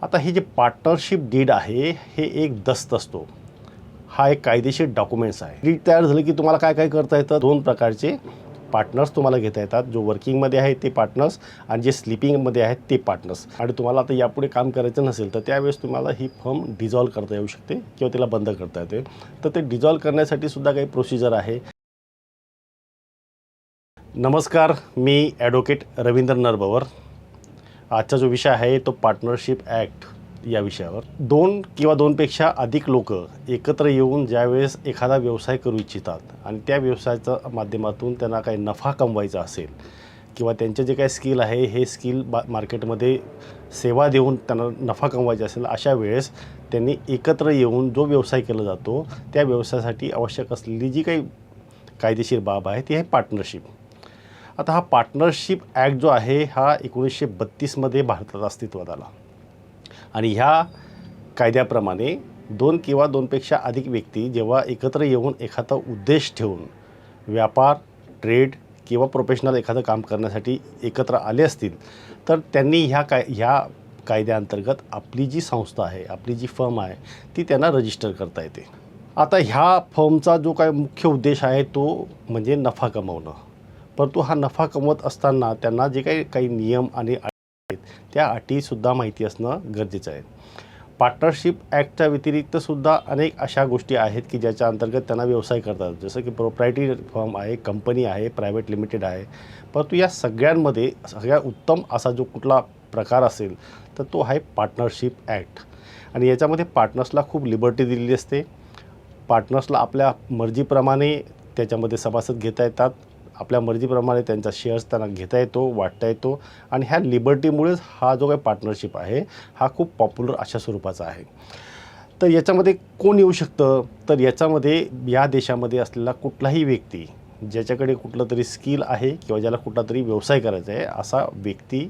आता हे जे पार्टनरशिप डीड आहे हे एक दस्त असतो। हा एक कायदेशीर डॉक्युमेंट्स आहे। डीड तयार झालं की तुम्हाला काय काय करता येतं, दोन प्रकारचे पार्टनर्स तुम्हाला घेता येतात। जो वर्किंगमध्ये आहे ते पार्टनर्स आणि जे स्लीपिंगमध्ये आहेत ते पार्टनर्स। आणि तुम्हाला आता यापुढे काम करायचं नसेल तर त्यावेळेस तुम्हाला ही फर्म डिझॉल्व करता येऊ शकते किंवा तिला बंद करता येते। तर ते डिझॉल्व करण्यासाठी सुद्धा काही प्रोसिजर आहे। नमस्कार, मी ॲडव्होकेट रवींद्र नरबवर। आजचा जो विषय आहे तो पार्टनरशिप ॲक्ट या विषयावर। दोन किंवा दोनपेक्षा अधिक लोक एकत्र येऊन ज्यावेळेस एखादा व्यवसाय करू इच्छितात आणि त्या व्यवसायाच्या माध्यमातून त्यांना काही नफा कमवायचा असेल किंवा त्यांचे जे काही स्किल आहे हे स्किल मार्केटमध्ये सेवा देऊन त्यांना नफा कमवायचा असेल, अशा वेळेस त्यांनी एकत्र येऊन जो व्यवसाय केला जातो त्या व्यवसायासाठी आवश्यक असलेली जी काही कायदेशीर बाब आहे ती आहे पार्टनरशिप। आता हा पार्टनरशिप ॲक्ट जो आहे हा 1932 मध्ये भारतात अस्तित्वात आला आणि ह्या कायद्याप्रमाणे दोन किंवा दोनपेक्षा अधिक व्यक्ती जेव्हा एकत्र येऊन एखादा उद्देश ठेवून व्यापार, ट्रेड किंवा प्रोफेशनल एखादं काम करण्यासाठी एकत्र आले असतील तर त्यांनी ह्या कायद्याअंतर्गत आपली जी संस्था आहे, आपली जी फर्म आहे ती त्यांना रजिस्टर करता येते। आता ह्या फर्मचा जो काय मुख्य उद्देश आहे तो म्हणजे नफा कमवणं, परंतु हा नफा कमवत असताना त्यांना जे काही नियम आणि अटी आहेत त्या अटीसुद्धा माहिती असणं गरजेचं आहे। पार्टनरशिप ॲक्टच्या व्यतिरिक्तसुद्धा अनेक अशा गोष्टी आहेत की ज्याच्या अंतर्गत त्यांना व्यवसाय करतात, जसं की प्रोप्रायटरी फर्म आहे, कंपनी आहे, प्रायव्हेट लिमिटेड आहे। परंतु या सगळ्यांमध्ये सगळ्यात उत्तम असा जो कुठला प्रकार असेल तर तो आहे पार्टनरशिप ॲक्ट। आणि याच्यामध्ये पार्टनर्सला खूप लिबर्टी दिलेली असते। पार्टनर्सला आपल्या मर्जीप्रमाणे त्याच्यामध्ये सभासद घेता येतात, आपल्या मर्जीप्रमाणे त्यांचा शेअर्स त्यांना घेता येतो, वाटता येतो आणि ह्या लिबर्टीमुळेच हा जो काही पार्टनरशिप आहे हा खूप पॉप्युलर अशा स्वरूपाचा आहे। तर याच्यामध्ये कोण येऊ शकतं, तर याच्यामध्ये या देशामध्ये असलेला कुठलाही व्यक्ती ज्याच्याकडे कुठलं तरी स्किल आहे किंवा ज्याला कुठला तरी व्यवसाय करायचा आहे असा व्यक्ती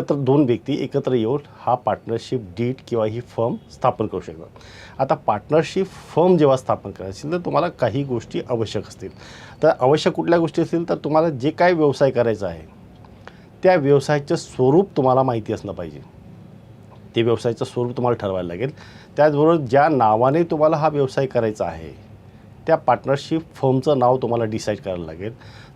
दोन व्यक्ती एकत्र येऊन हा पार्टनरशिप डीड किंवा ही फर्म स्थापन करू शकतात। आता पार्टनरशिप फर्म जेव्हा स्थापन करायची असेल तर तुम्हाला काही गोष्टी आवश्यक असतील। तर आवश्यक कुठल्या गोष्टी असतील तर तुम्हाला जे काय व्यवसाय करायचा आहे त्या व्यवसायाचं स्वरूप तुम्हाला माहिती असलं पाहिजे। ते व्यवसायाचं स्वरूप तुम्हाला ठरवायला लागेल। त्याचबरोबर ज्या नावाने तुम्हाला हा व्यवसाय करायचा आहे त्या पार्टनरशिप फर्मचं नाव तुम्हाला डिसाईड करायला लागेल।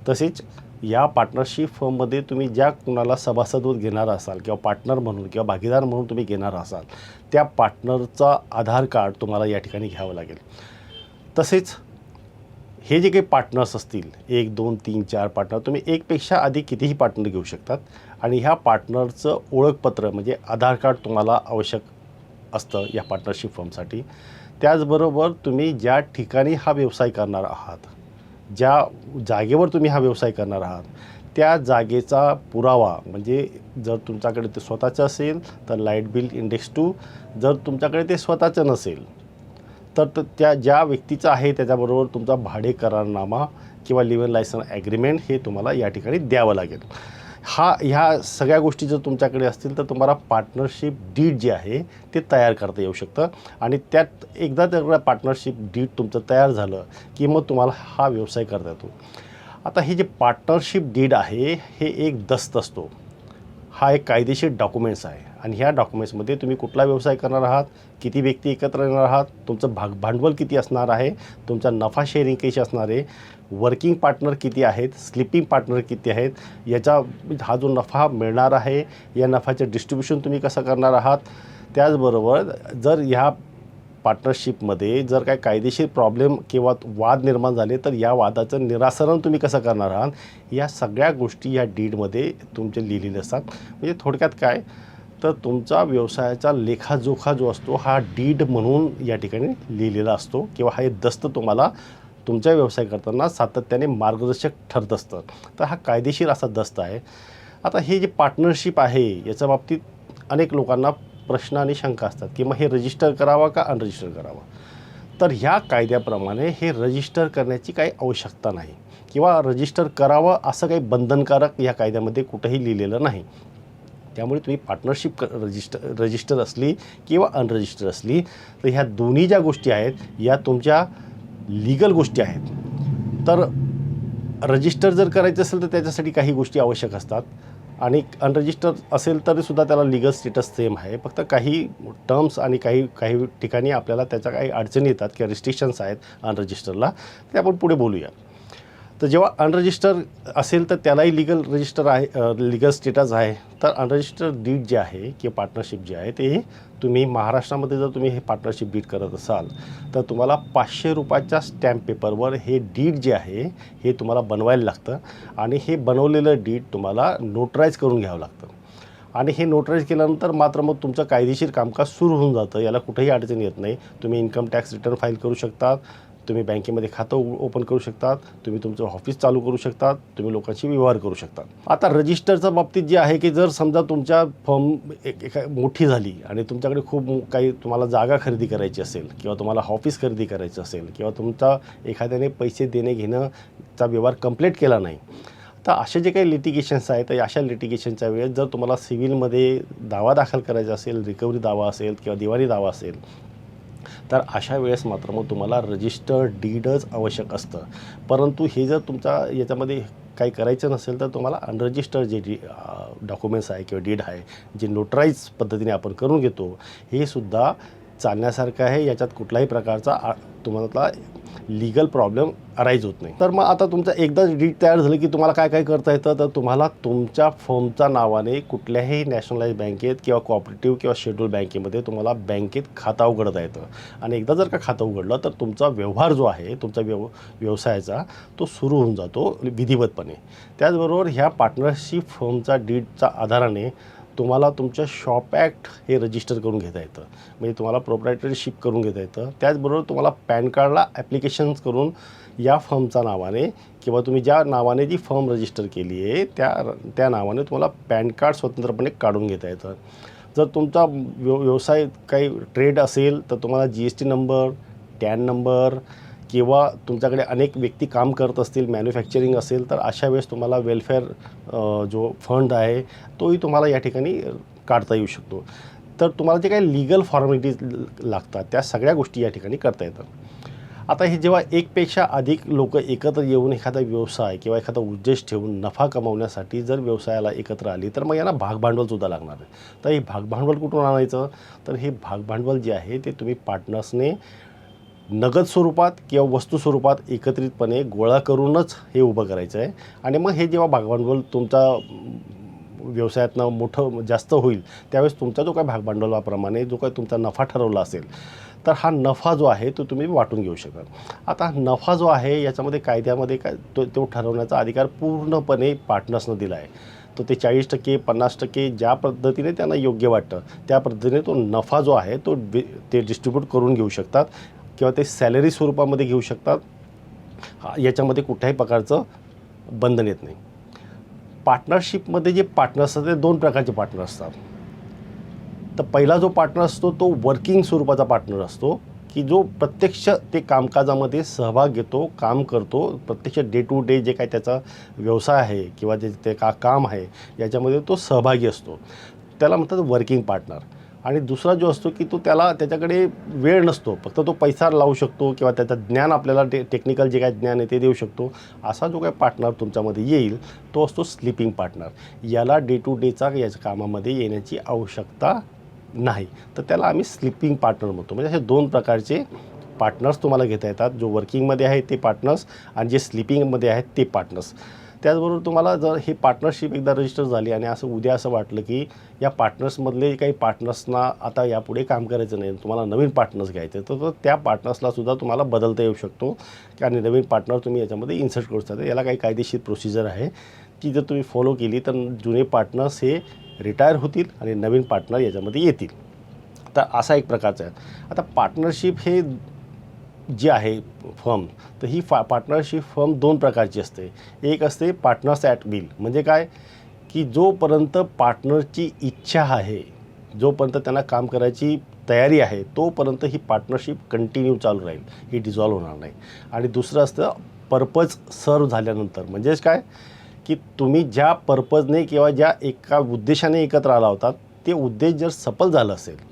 तसेच या पार्टनरशिप फर्ममध्ये तुम्ही ज्या कुणाला सभासद घेणार असाल किंवा पार्टनर म्हणून किंवा भागीदार म्हणून तुम्ही घेणार असाल त्या पार्टनरचा आधार कार्ड तुम्हाला या ठिकाणी घ्यावं लागेल। तसेच हे जे काही पार्टनर्स असतील 1, 2, 3, 4 पार्टनर, तुम्ही एकपेक्षा अधिक कितीही पार्टनर घेऊ शकतात आणि ह्या पार्टनरचं ओळखपत्र म्हणजे आधार कार्ड तुम्हाला आवश्यक असतं या पार्टनरशिप फर्मसाठी। त्याचबरोबर तुम्ही ज्या ठिकाणी हा व्यवसाय करणार आहात, ज्या जागेवर तुम्ही हा व्यवसाय करणार आहात त्या जागेचा पुरावा म्हणजे जर तुमच्याकडे ते स्वतःचं असेल तर लाईट बिल इंडेक्स 2, जर तुमच्याकडे ते स्वतःचं नसेल तर त्या ज्या व्यक्तीचं आहे त्याच्याबरोबर तुमचा भाडे करारनामा किंवा लिव्ह लायसन ॲग्रीमेंट हे तुम्हाला या ठिकाणी द्यावं लागेल। ह्या सगळ्या गोष्टी जर तुमच्याकडे असतील तर तुम्हाला पार्टनरशिप डीड जे आहे ते तयार करता येऊ शकतं आणि त्यात एकदा त्या पार्टनरशिप डीड तुमचं तयार झालं की मग तुम्हाला हा व्यवसाय करता येतो। आता हे जे पार्टनरशिप डीड आहे हे एक दस्त असतो। हा एक कायदेशीर डॉक्युमेंट्स आहे आणि ह्या डॉक्युमेंट्समध्ये तुम्ही कुठला व्यवसाय करणार आहात, किती व्यक्ती एकत्र येणार आहात, तुमचं भांडवल किती असणार आहे, तुमचा नफा शेअरिंग कशी असणार आहे, वर्किंग पार्टनर किती आहेत, स्लीपिंग पार्टनर किती आहेत, हा जो नफा मिळणार आहे या नफाचं डिस्ट्रीब्युशन तुम्ही कसं करणार आहात। त्याचबरोबर जर ह्या पार्टनरशिपमध्ये जर काय कायदेशीर प्रॉब्लेम किंवा वाद निर्माण झाले तर या वादाचं निराकरण तुम्ही कसं करणार आहात, या सगळ्या गोष्टी या डीडमध्ये तुमचे लिहिलेले असतात। म्हणजे थोडक्यात काय तर तुमचा व्यवसायाचा लेखाजोखा जो असतो हा डीड म्हणून या ठिकाणी लिहिलेला असतो किंवा हा दस्त तुम्हाला तुमचा व्यवसाय करताना सातत्याने मार्गदर्शक ठरत असतं। तर हा कायदेशीर असा दस्त आहे। आता हे जे पार्टनरशिप आहे याच्या बाबतीत अनेक लोकांना प्रश्न आणि शंका असतात की मग हे रजिस्टर करावं का अनरजिस्टर करावं। तर ह्या कायद्याप्रमाणे हे रजिस्टर करण्याची काही आवश्यकता नाही किंवा रजिस्टर करावं असं काही बंधनकारक या कायद्यामध्ये कुठंही लिहिलेलं नाही। त्यामुळे तुम्ही पार्टनरशिप रजिस्टर असली किंवा अनरजिस्टर असली तर ह्या दोन्ही ज्या गोष्टी आहेत या तुमच्या लीगल गोष्टी आहेत। तर रजिस्टर जर करायचं असेल तर त्याच्यासाठी काही गोष्टी आवश्यक असतात। आणि अनरजिस्टर असेल तरीसुद्धा त्याला लीगल स्टेटस सेम आहे. फक्त काही टर्म्स आणि काही ठिकाणी आपल्याला त्याच्या काही अडचणी येतात किंवा रिस्ट्रिक्शन्स आहेत अनरजिस्टरला, ते आपण पुढे बोलूया. तर जेव्हा अनरजिस्टर असेल तर त्यालाही लीगल रजिस्टर आहे, लीगल स्टेटस आहे. तर अनरजिस्टर डीड जे आहे किंवा पार्टनरशिप जे आहे ते तुम्ही महाराष्ट्रामध्ये जर तुम्ही हे पार्टनरशिप डीड करत असाल तर तुम्हाला ₹500 स्टॅम्प पेपरवर हे डीड जे आहे हे तुम्हाला बनवायला लागतं आणि हे बनवलेलं डीड तुम्हाला नोटराईज करून घ्यावं लागतं. आणि हे नोटराईज केल्यानंतर मात्र मग तुमचं कायदेशीर कामकाज सुरू होऊन जातं. याला कुठेही अडचण येत नाही. तुम्ही इन्कम टॅक्स रिटर्न फाईल करू शकतात, तुम्ही बँकेमध्ये खातं ओपन करू शकतात, तुम्ही तुमचं ऑफिस चालू करू शकतात, तुम्ही लोकांशी व्यवहार करू शकतात. आता रजिस्टरच्या बाबतीत जे आहे की जर समजा तुमच्या फर्म मोठी झाली आणि तुमच्याकडे खूप काही तुम्हाला जागा खरेदी करायची असेल किंवा तुम्हाला ऑफिस खरेदी करायचं असेल किंवा तुमचा एखाद्याने पैसे देणे घेणंचा व्यवहार कंप्लीट केला नाही, तर असे जे काही लिटिगेशन्स आहेत तर अशा लिटिगेशनच्या वेळेस जर तुम्हाला सिव्हिलमध्ये दावा दाखल करायचा असेल, रिकव्हरी दावा असेल किंवा दिवाणी दावा असेल, तर अशा वेळेस मात्र मग तुम्हाला रजिस्टर्ड डीडच आवश्यक असतं. परंतु हे जर तुमच्या याच्यामध्ये काही करायचं नसेल तर तुम्हाला अनरजिस्टर्ड जे डॉक्युमेंट्स आहे किंवा डीड आहे जे नोटराईज पद्धतीने आपण करून घेतो हे सुद्धा चालण्यासारखं आहे. याच्यात कुठल्याही प्रकारचा तुम्हाला लीगल प्रॉब्लेम अराईज होत नाही. तर मग आता तुमचं एकदा डीड तयार झालं की तुम्हाला काय काय करता येतं, तर तुम्हाला तुमच्या फर्मच्या नावाने कुठल्याही नॅशनलाइज बँकेत किंवा कोऑपरेटिव्ह किंवा शेड्यूल बँकेमध्ये तुम्हाला बँकेत खातं उघडता येतं. आणि एकदा जर का खातं उघडलं तर तुमचा व्यवहार जो आहे तुमचा व्यवसायाचा तो सुरू होऊन जातो विधिवतपणे. त्याचबरोबर ह्या पार्टनरशिप फर्मचा डीडच्या आधाराने तुम्हाला तुमच्या शॉप ॲक्ट हे रजिस्टर करून घेता येतं, म्हणजे तुम्हाला प्रोप्रायटरशिप करून घेता येतं. त्याचबरोबर तुम्हाला पॅन कार्डला ॲप्लिकेशन्स करून या फर्मच्या नावाने किंवा तुम्ही ज्या नावाने जी फर्म रजिस्टर केली आहे त्या नावाने तुम्हाला पॅन कार्ड स्वतंत्रपणे काढून घेता येतं. जर तुमचा व्यवसाय काही ट्रेड असेल तर तुम्हाला GST नंबर, टॅन नंबर किंवा तुमच्याकडे अनेक व्यक्ती काम करत असतील, मॅन्युफॅक्चरिंग असेल, तर अशा वेळेस तुम्हाला वेलफेअर जो फंड आहे तोही तुम्हाला या ठिकाणी काढता येऊ शकतो. तर तुम्हाला जे काही लीगल फॉर्मॅलिटीज लागतात त्या सगळ्या गोष्टी या ठिकाणी करता येतात. आता हे जेव्हा एकपेक्षा अधिक लोक एकत्र येऊन एखादा व्यवसाय किंवा एखादा उद्देश ठेवून नफा कमावण्यासाठी जर व्यवसायाला एकत्र आली तर मग यांना भागभांडवलसुद्धा लागणार आहे. तर हे भागभांडवल कुठून आणायचं, तर हे भागभांडवल जे आहे ते तुम्ही पार्टनर्सने नगद स्वरूपात किंवा वस्तू स्वरूपात एकत्रितपणे गोळा करूनच हे उभं करायचं आहे. आणि मग हे जेव्हा भागभांडवल तुमचा व्यवसायातनं मोठं जास्त होईल त्यावेळेस तुमचा जो काही भागभांडवलाप्रमाणे जो काही तुमचा नफा ठरवला असेल तर हा नफा जो आहे तो तुम्ही वाटून घेऊ शकाल. आता नफा जो आहे याच्यामध्ये कायद्यामध्ये काय तो ठरवण्याचा अधिकार पूर्णपणे पार्टनर्सनं दिला आहे. तो ते 40%, 50% ज्या पद्धतीने त्यांना योग्य वाटतं त्या पद्धतीने तो नफा जो आहे तो ते डिस्ट्रीब्यूट करून घेऊ शकतात किंवा ते सॅलरी स्वरूपामध्ये घेऊ शकतात. याच्यामध्ये कुठल्याही प्रकारचं बंधन येत नाही. पार्टनरशिपमध्ये जे पार्टनर्स असतात ते 2 प्रकारचे पार्टनर असतात. तर पहिला जो पार्टनर असतो तो वर्किंग स्वरूपाचा पार्टनर असतो की जो प्रत्यक्ष ते कामकाजामध्ये सहभाग घेतो, काम करतो, प्रत्यक्ष डे टू डे जे काही त्याचा व्यवसाय आहे किंवा जे ते काम आहे याच्यामध्ये तो सहभागी असतो, त्याला म्हणतात वर्किंग पार्टनर. आणि दुसरा जो असतो की तो त्याच्याकडे वेळ नसतो, फक्त तो पैसा लावू शकतो किंवा त्याचं ज्ञान आपल्याला टेक्निकल जे काही ज्ञान आहे ते देऊ शकतो. असा जो काही पार्टनर तुमच्यामध्ये येईल तो असतो स्लीपिंग पार्टनर. याला डे टू डेचा याच्या कामामध्ये येण्याची आवश्यकता नाही, तर त्याला आम्ही स्लीपिंग पार्टनर म्हणतो. म्हणजे असे 2 प्रकारचे पार्टनर्स तुम्हाला घेता येतात, जो वर्किंगमध्ये आहे ते पार्टनर्स आणि जे स्लीपिंगमध्ये आहेत ते पार्टनर्स. त्याचबरोबर तुम्हाला जर हे पार्टनरशिप एकदा रजिस्टर झाली आणि उद्या असं वाटलं की या पार्टनर्समधले काही पार्टनर्सना आता यापुढे काम करायचं नाही, तुम्हाला नवीन पार्टनर्स घ्यायचे तर त्या पार्टनर्सलासुद्धा तुम्हाला बदलता येऊ शकतो आणि नवीन पार्टनर तुम्ही याच्यामध्ये इन्सर्ट करू शकता. याला काही कायदेशीर प्रोसिजर आहे की जर तुम्ही फॉलो केली तर जुने पार्टनर्स हे रिटायर होतील आणि नवीन पार्टनर याच्यामध्ये येतील. तर असा एक प्रकारचा आहे. आता पार्टनरशिप हे जी आहे फर्म, तर ही पार्टनरशिप फर्म 2 प्रकारची असते. एक असते पार्टनर्स ॲट विल, म्हणजे काय की जोपर्यंत पार्टनरची इच्छा आहे, जोपर्यंत त्यांना काम करायची तयारी आहे तोपर्यंत ही पार्टनरशिप कंटिन्यू चालू राहील, ही डिझॉल्व होणार नाही. आणि दुसरं असतं पर्पज सर्व झाल्यानंतर, म्हणजेच काय की तुम्ही ज्या पर्पजने किंवा ज्या एका उद्देशाने एकत्र आला होतात ते उद्देश जर सफल झालं असेल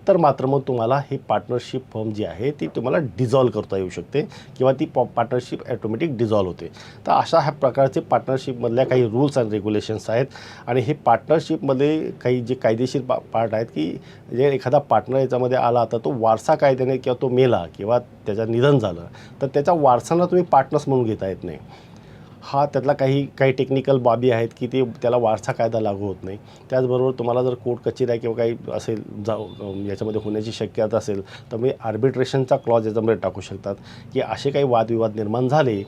तर मात्र मग तुम्हाला ही पार्टनरशिप फर्म जी आहे ती तुम्हाला डिझॉल्व करता येऊ शकते किंवा ती पार्टनरशिप ॲटोमॅटिक डिझॉल्व होते. तर अशा ह्या प्रकारचे पार्टनरशिपमधल्या काही रूल्स अँड रेग्युलेशन्स आहेत. आणि हे पार्टनरशिपमध्ये काही जे कायदेशीर पार्ट आहेत की जे एखादा पार्टनर याच्यामध्ये आला तर तो वारसा कायद्याने किंवा तो मेला किंवा त्याचं निधन झालं तर त्याच्या वारसांना तुम्ही पार्टनर्स म्हणून घेता येत नाही. हा त्यातला काही टेक्निकल बाबी आहेत की ते त्याला वारसा कायदा लागू होत नाही. त्याचबरोबर तुम्हाला जर कोर्ट कचेऱ्या किंवा काही असेल याच्यामध्ये होण्याची शक्यता असेल तर मी आर्बिट्रेशनचा क्लॉज याच्यामध्ये टाकू शकतात की असे काही वादविवाद निर्माण झाले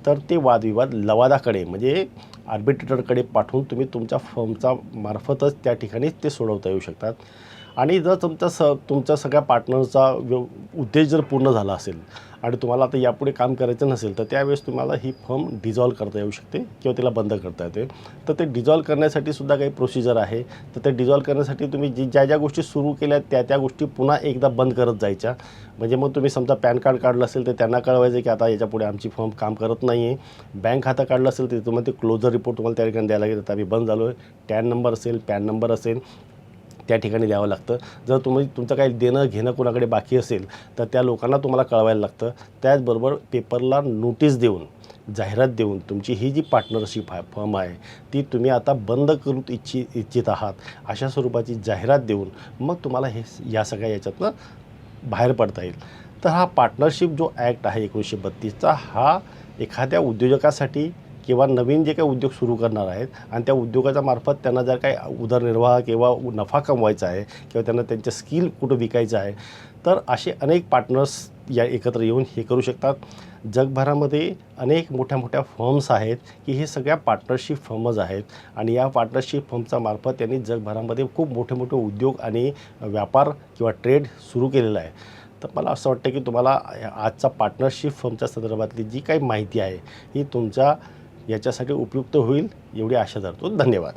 तर ते वादविवाद लवादाकडे म्हणजे आर्बिट्रेटरकडे पाठवून तुम्ही तुमच्या फर्मचा मार्फतच त्या ठिकाणी ते सोडवता येऊ शकतात. आणि जर तुमच्या सगळ्या पार्टनरचा उद्देश जर पूर्ण झाला असेल आणि तुम्हाला आता यापुढे काम करायचं नसेल तर त्यावेळेस तुम्हाला ही फर्म डिझॉल्व करता येऊ शकते किंवा तिला बंद करता येते. तर ते डिझॉल्व करण्यासाठी सुद्धा काही प्रोसिजर आहे. तर ते डिझॉल्व करण्यासाठी तुम्ही ज्या गोष्टी सुरू केल्या त्या गोष्टी पुन्हा एकदा बंद करत जायच्या. म्हणजे मग तुम्ही समजा पॅन कार्ड काढलं असेल तर त्यांना कळवायचं की आता याच्यापुढे आमची फर्म काम करत नाही आहे. बँक खातं काढलं असेल तर तुम्हाला ते क्लोजर रिपोर्ट तुम्हाला त्या ठिकाणी द्यायला लागेल तर आम्ही बंद झालो आहे. टॅन नंबर असेल पॅन नंबर असेल त्या ठिकाणी द्यावं लागतं. जर तुमचं काही देणं घेणं कोणाकडे बाकी असेल तर त्या लोकांना तुम्हाला कळवायला लागतं. त्याचबरोबर पेपरला नोटीस देऊन जाहिरात देऊन तुमची ही जी पार्टनरशिप फर्म आहे ती तुम्ही आता बंद करू इच्छित आहात अशा स्वरूपाची जाहिरात देऊन मग तुम्हाला या सगळ्या याच्यातनं बाहेर पडता येईल. तर हा पार्टनरशिप जो ॲक्ट आहे 1932चा हा एखाद्या उद्योजकासाठी किंवा नवीन जे काही उद्योग सुरू करणार आहेत आणि त्या उद्योगाच्या मार्फत त्यांना जर काही उदरनिर्वाह किंवा नफा कमवायचा आहे किंवा त्यांना त्यांचं स्किल कुठं विकायचं आहे तर असे अनेक पार्टनर्स या एकत्र येऊन हे करू शकतात. जगभरामध्ये अनेक मोठ्या फर्म्स आहेत की हे सगळ्या पार्टनरशिप फर्मच आहेत आणि या पार्टनरशिप फर्मच्या मार्फत त्यांनी जगभरामध्ये खूप मोठे उद्योग आणि व्यापार किंवा ट्रेड सुरू केलेला आहे. तर मला असं वाटतं की तुम्हाला आजचा पार्टनरशिप फर्मच्या संदर्भातली जी काही माहिती आहे ही तुमच्या याच्यासाठी उपयुक्त होईल एवढी आशा धरतो. धन्यवाद.